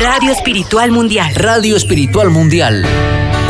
Radio Espiritual Mundial. Radio Espiritual Mundial.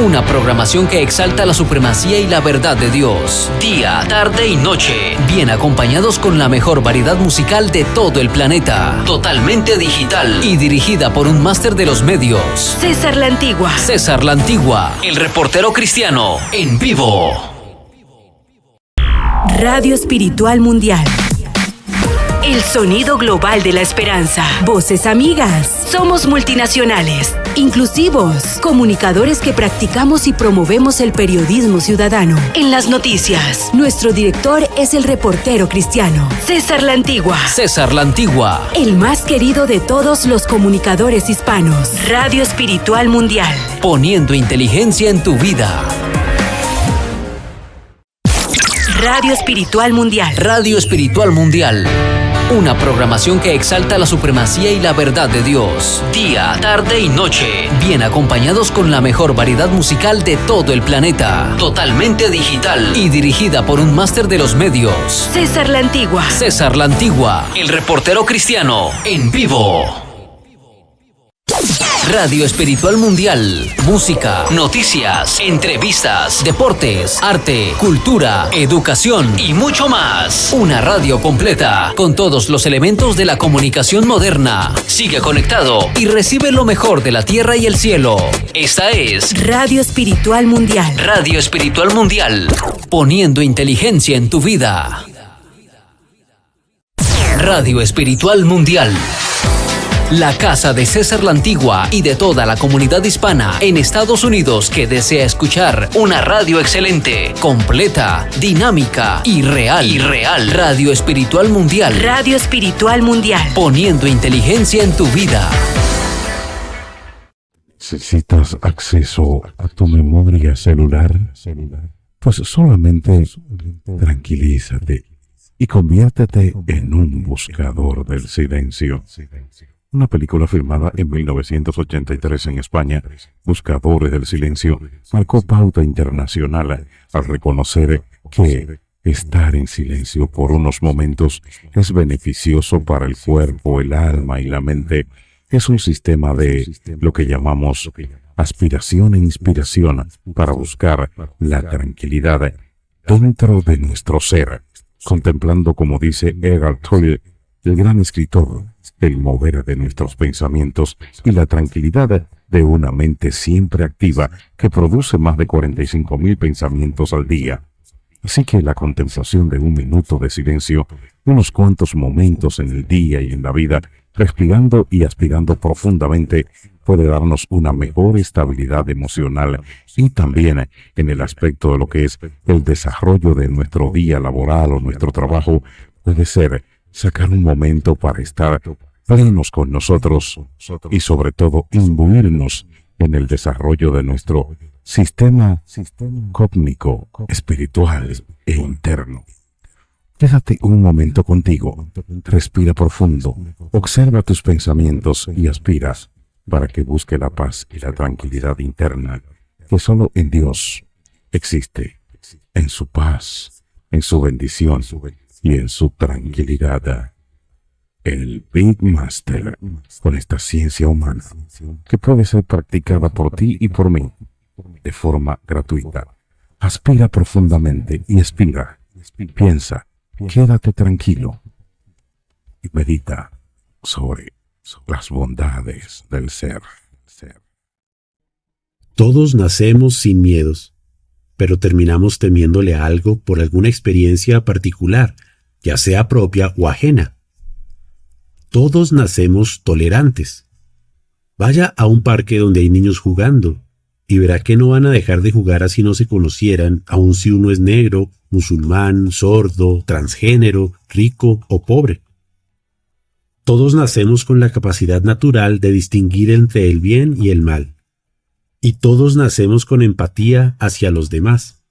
Una programación que exalta la supremacía y la verdad de Dios. Día, tarde y noche. Bien acompañados con la mejor variedad musical de todo el planeta. Totalmente digital y dirigida por un máster de los medios. César La Antigua. César La Antigua, el reportero cristiano, en vivo. Radio Espiritual Mundial. El sonido global de la esperanza. Voces amigas. Somos multinacionales, inclusivos, comunicadores que practicamos y promovemos el periodismo ciudadano. En las noticias, nuestro director es el reportero cristiano, César La Antigua. César La Antigua. El más querido de todos los comunicadores hispanos. Radio Espiritual Mundial. Poniendo inteligencia en tu vida. Radio Espiritual Mundial. Radio Espiritual Mundial. Una programación que exalta la supremacía y la verdad de Dios. Día, tarde y noche. Bien acompañados con la mejor variedad musical de todo el planeta. Totalmente digital y dirigida por un máster de los medios. César La Antigua. César La Antigua, el reportero cristiano, en vivo. Radio Espiritual Mundial. Música, noticias, entrevistas, deportes, arte, cultura, educación y mucho más. Una radio completa con todos los elementos de la comunicación moderna. Sigue conectado y recibe lo mejor de la tierra y el cielo. Esta es Radio Espiritual Mundial. Radio Espiritual Mundial. Poniendo inteligencia en tu vida. Radio Espiritual Mundial. La casa de César La Antigua y de toda la comunidad hispana en Estados Unidos que desea escuchar una radio excelente, completa, dinámica y real. Radio Espiritual Mundial. Radio Espiritual Mundial. Poniendo inteligencia en tu vida. ¿Necesitas acceso a tu memoria celular? Pues solamente tranquilízate y conviértete en un buscador del silencio. Una película filmada en 1983 en España, Buscadores del Silencio, marcó pauta internacional al reconocer que estar en silencio por unos momentos es beneficioso para el cuerpo, el alma y la mente. Es un sistema de lo que llamamos aspiración e inspiración para buscar la tranquilidad dentro de nuestro ser, contemplando, como dice Eckhart Tolle, el gran escritor, el mover de nuestros pensamientos y la tranquilidad de una mente siempre activa que produce más de 45,000 pensamientos al día. Así que la contemplación de un minuto de silencio, unos cuantos momentos en el día y en la vida, respirando y aspirando profundamente, puede darnos una mejor estabilidad emocional y también en el aspecto de lo que es el desarrollo de nuestro día laboral o nuestro trabajo, puede ser sacar un momento para estar plenos con nosotros y sobre todo imbuirnos en el desarrollo de nuestro sistema cósmico, espiritual e interno. Quédate un momento contigo, respira profundo, observa tus pensamientos y aspiras para que busque la paz y la tranquilidad interna que solo en Dios existe, en su paz, en su bendición y en su tranquilidad. El Big Master, con esta ciencia humana, que puede ser practicada por ti y por mí, de forma gratuita. Aspira profundamente y expira. Piensa, quédate tranquilo y medita sobre las bondades del ser. Todos nacemos sin miedos, pero terminamos temiéndole a algo por alguna experiencia particular, ya sea propia o ajena. Todos nacemos tolerantes. Vaya a un parque donde hay niños jugando y verá que no van a dejar de jugar así no se conocieran, aun si uno es negro, musulmán, sordo, transgénero, rico o pobre. Todos nacemos con la capacidad natural de distinguir entre el bien y el mal. Y todos nacemos con empatía hacia los demás.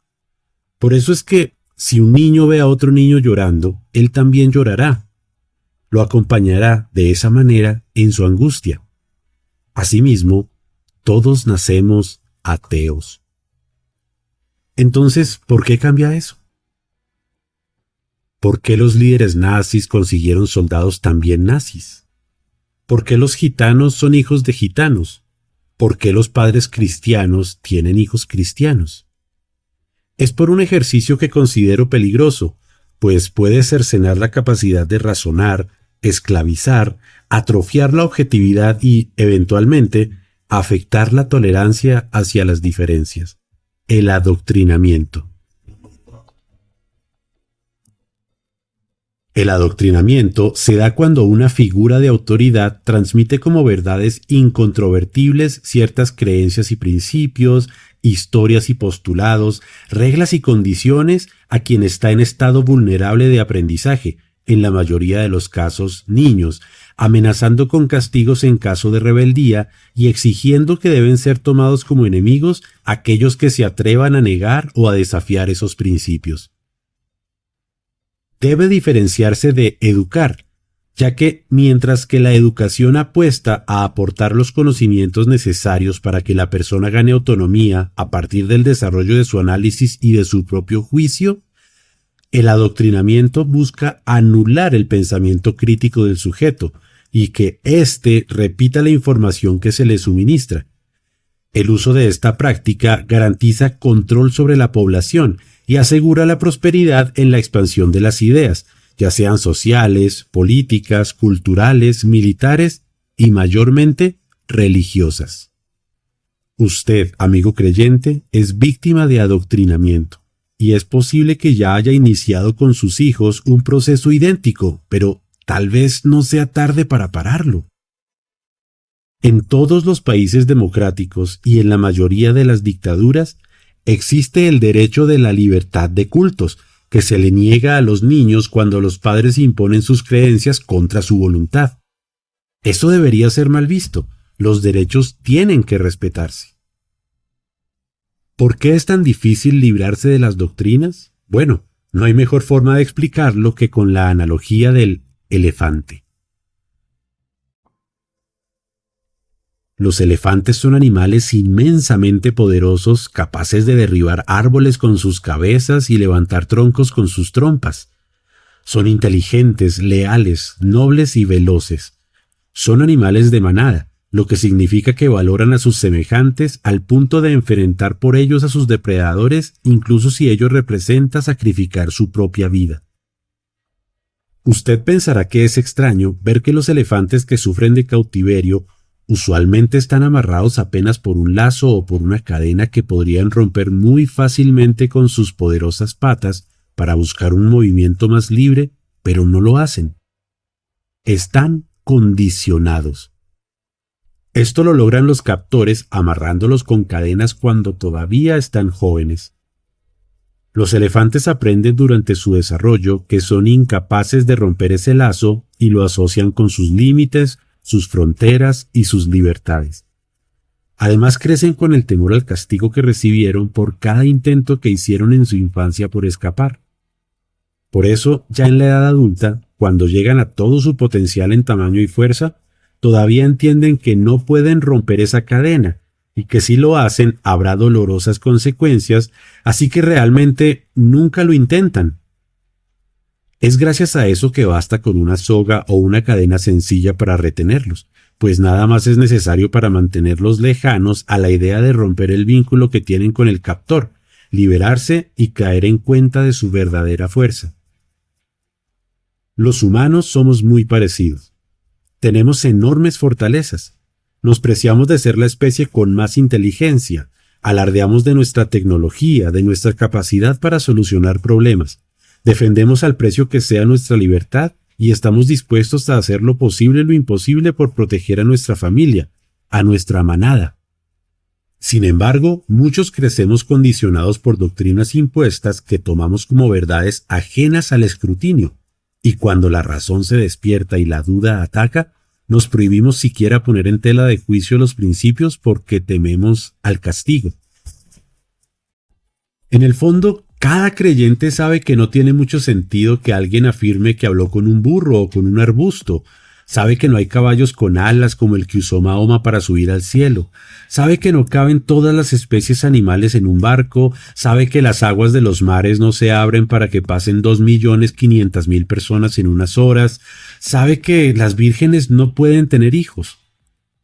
Por eso es que, si un niño ve a otro niño llorando, él también llorará. Lo acompañará de esa manera en su angustia. Asimismo, todos nacemos ateos. Entonces, ¿por qué cambia eso? ¿Por qué los líderes nazis consiguieron soldados también nazis? ¿Por qué los gitanos son hijos de gitanos? ¿Por qué los padres cristianos tienen hijos cristianos? Es por un ejercicio que considero peligroso, pues puede cercenar la capacidad de razonar, esclavizar, atrofiar la objetividad y, eventualmente, afectar la tolerancia hacia las diferencias. El adoctrinamiento. El adoctrinamiento se da cuando una figura de autoridad transmite como verdades incontrovertibles ciertas creencias y principios, historias y postulados, reglas y condiciones a quien está en estado vulnerable de aprendizaje, en la mayoría de los casos niños, amenazando con castigos en caso de rebeldía y exigiendo que deben ser tomados como enemigos aquellos que se atrevan a negar o a desafiar esos principios. Debe diferenciarse de educar, ya que mientras que la educación apuesta a aportar los conocimientos necesarios para que la persona gane autonomía a partir del desarrollo de su análisis y de su propio juicio, el adoctrinamiento busca anular el pensamiento crítico del sujeto y que éste repita la información que se le suministra. El uso de esta práctica garantiza control sobre la población y asegura la prosperidad en la expansión de las ideas, ya sean sociales, políticas, culturales, militares y mayormente religiosas. Usted, amigo creyente, es víctima de adoctrinamiento y es posible que ya haya iniciado con sus hijos un proceso idéntico, pero tal vez no sea tarde para pararlo. En todos los países democráticos y en la mayoría de las dictaduras, existe el derecho de la libertad de cultos, que se le niega a los niños cuando los padres imponen sus creencias contra su voluntad. Eso debería ser mal visto. Los derechos tienen que respetarse. ¿Por qué es tan difícil librarse de las doctrinas? Bueno, no hay mejor forma de explicarlo que con la analogía del elefante. Los elefantes son animales inmensamente poderosos, capaces de derribar árboles con sus cabezas y levantar troncos con sus trompas. Son inteligentes, leales, nobles y veloces. Son animales de manada, lo que significa que valoran a sus semejantes al punto de enfrentar por ellos a sus depredadores, incluso si ello representa sacrificar su propia vida. Usted pensará que es extraño ver que los elefantes que sufren de cautiverio usualmente están amarrados apenas por un lazo o por una cadena que podrían romper muy fácilmente con sus poderosas patas para buscar un movimiento más libre, pero no lo hacen. Están condicionados. Esto lo logran los captores amarrándolos con cadenas cuando todavía están jóvenes. Los elefantes aprenden durante su desarrollo que son incapaces de romper ese lazo y lo asocian con sus límites, sus fronteras y sus libertades. Además crecen con el temor al castigo que recibieron por cada intento que hicieron en su infancia por escapar. Por eso, ya en la edad adulta, cuando llegan a todo su potencial en tamaño y fuerza, todavía entienden que no pueden romper esa cadena y que si lo hacen habrá dolorosas consecuencias, así que realmente nunca lo intentan. Es gracias a eso que basta con una soga o una cadena sencilla para retenerlos, pues nada más es necesario para mantenerlos lejanos a la idea de romper el vínculo que tienen con el captor, liberarse y caer en cuenta de su verdadera fuerza. Los humanos somos muy parecidos. Tenemos enormes fortalezas. Nos preciamos de ser la especie con más inteligencia, alardeamos de nuestra tecnología, de nuestra capacidad para solucionar problemas. Defendemos al precio que sea nuestra libertad y estamos dispuestos a hacer lo posible y lo imposible por proteger a nuestra familia, a nuestra manada. Sin embargo, muchos crecemos condicionados por doctrinas impuestas que tomamos como verdades ajenas al escrutinio, y cuando la razón se despierta y la duda ataca, nos prohibimos siquiera poner en tela de juicio los principios porque tememos al castigo. En el fondo, cada creyente sabe que no tiene mucho sentido que alguien afirme que habló con un burro o con un arbusto. Sabe que no hay caballos con alas como el que usó Mahoma para subir al cielo. Sabe que no caben todas las especies animales en un barco. Sabe que las aguas de los mares no se abren para que pasen 2.500.000 personas en unas horas. sabe que las vírgenes no pueden tener hijos.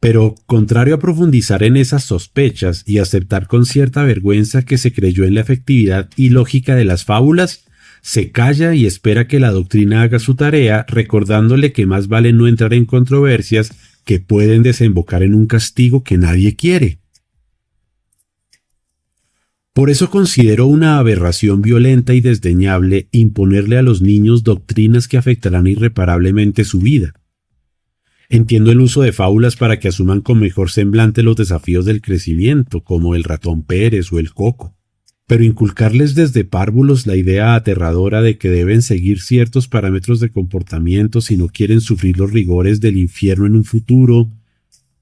Pero, contrario a profundizar en esas sospechas y aceptar con cierta vergüenza que se creyó en la efectividad y lógica de las fábulas, se calla y espera que la doctrina haga su tarea, recordándole que más vale no entrar en controversias que pueden desembocar en un castigo que nadie quiere. Por eso considero una aberración violenta y desdeñable imponerle a los niños doctrinas que afectarán irreparablemente su vida. Entiendo el uso de fábulas para que asuman con mejor semblante los desafíos del crecimiento, como el ratón Pérez o el coco. Pero inculcarles desde párvulos la idea aterradora de que deben seguir ciertos parámetros de comportamiento si no quieren sufrir los rigores del infierno en un futuro,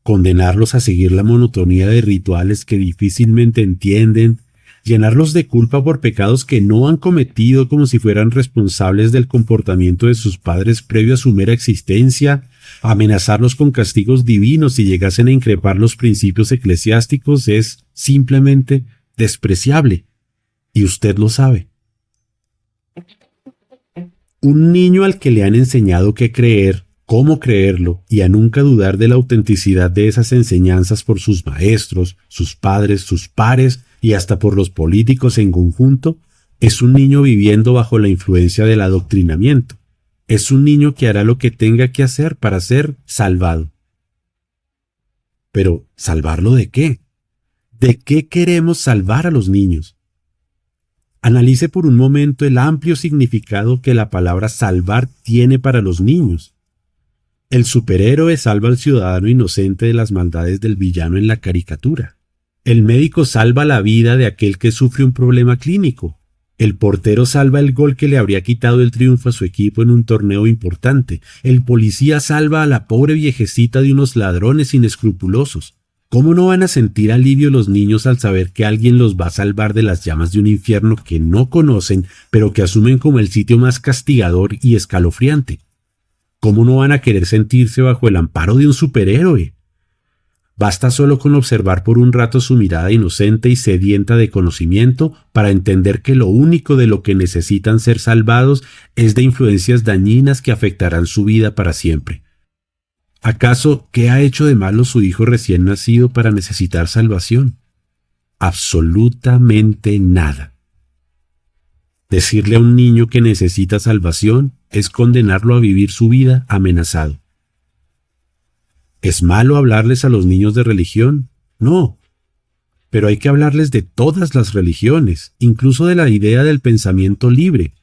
condenarlos a seguir la monotonía de rituales que difícilmente entienden, llenarlos de culpa por pecados que no han cometido como si fueran responsables del comportamiento de sus padres previo a su mera existencia, amenazarlos con castigos divinos si llegasen a increpar los principios eclesiásticos es simplemente despreciable. Y usted lo sabe. Un niño al que le han enseñado qué creer, cómo creerlo y a nunca dudar de la autenticidad de esas enseñanzas por sus maestros, sus padres, sus pares y hasta por los políticos en conjunto, es un niño viviendo bajo la influencia del adoctrinamiento. Es un niño que hará lo que tenga que hacer para ser salvado. Pero, ¿salvarlo de qué? ¿De qué queremos salvar a los niños? Analice por un momento el amplio significado que la palabra salvar tiene para los niños. El superhéroe salva al ciudadano inocente de las maldades del villano en la caricatura. El médico salva la vida de aquel que sufre un problema clínico. El portero salva el gol que le habría quitado el triunfo a su equipo en un torneo importante. El policía salva a la pobre viejecita de unos ladrones inescrupulosos. ¿Cómo no van a sentir alivio los niños al saber que alguien los va a salvar de las llamas de un infierno que no conocen, pero que asumen como el sitio más castigador y escalofriante? ¿Cómo no van a querer sentirse bajo el amparo de un superhéroe? Basta solo con observar por un rato su mirada inocente y sedienta de conocimiento para entender que lo único de lo que necesitan ser salvados es de influencias dañinas que afectarán su vida para siempre. ¿Acaso qué ha hecho de malo su hijo recién nacido para necesitar salvación? Absolutamente nada. Decirle a un niño que necesita salvación es condenarlo a vivir su vida amenazado. ¿Es malo hablarles a los niños de religión? No. Pero hay que hablarles de todas las religiones, incluso de la idea del pensamiento libre.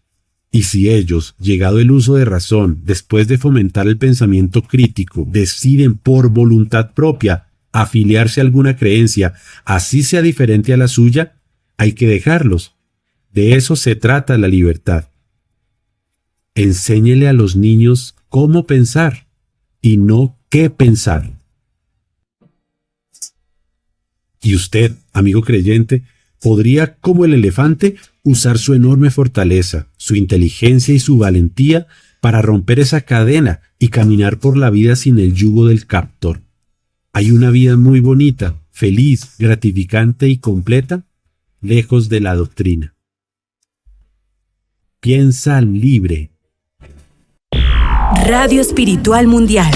Y si ellos, llegado el uso de razón, después de fomentar el pensamiento crítico, deciden por voluntad propia afiliarse a alguna creencia, así sea diferente a la suya, hay que dejarlos. De eso se trata la libertad. Enséñele a los niños cómo pensar y no qué pensar. Y usted, amigo creyente, podría, como el elefante, usar su enorme fortaleza, su inteligencia y su valentía para romper esa cadena y caminar por la vida sin el yugo del captor. Hay una vida muy bonita, feliz, gratificante y completa, lejos de la doctrina. Piensa libre. Radio Espiritual Mundial.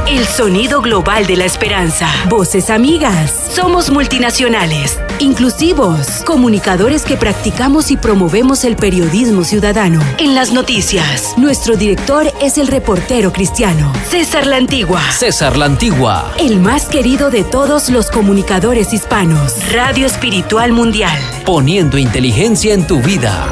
El sonido global de la esperanza. Voces amigas. Somos multinacionales, inclusivos, comunicadores que practicamos y promovemos el periodismo ciudadano. En las noticias, nuestro director es el reportero cristiano, César La Antigua. César La Antigua. El más querido de todos los comunicadores hispanos. Radio Espiritual Mundial. Poniendo inteligencia en tu vida.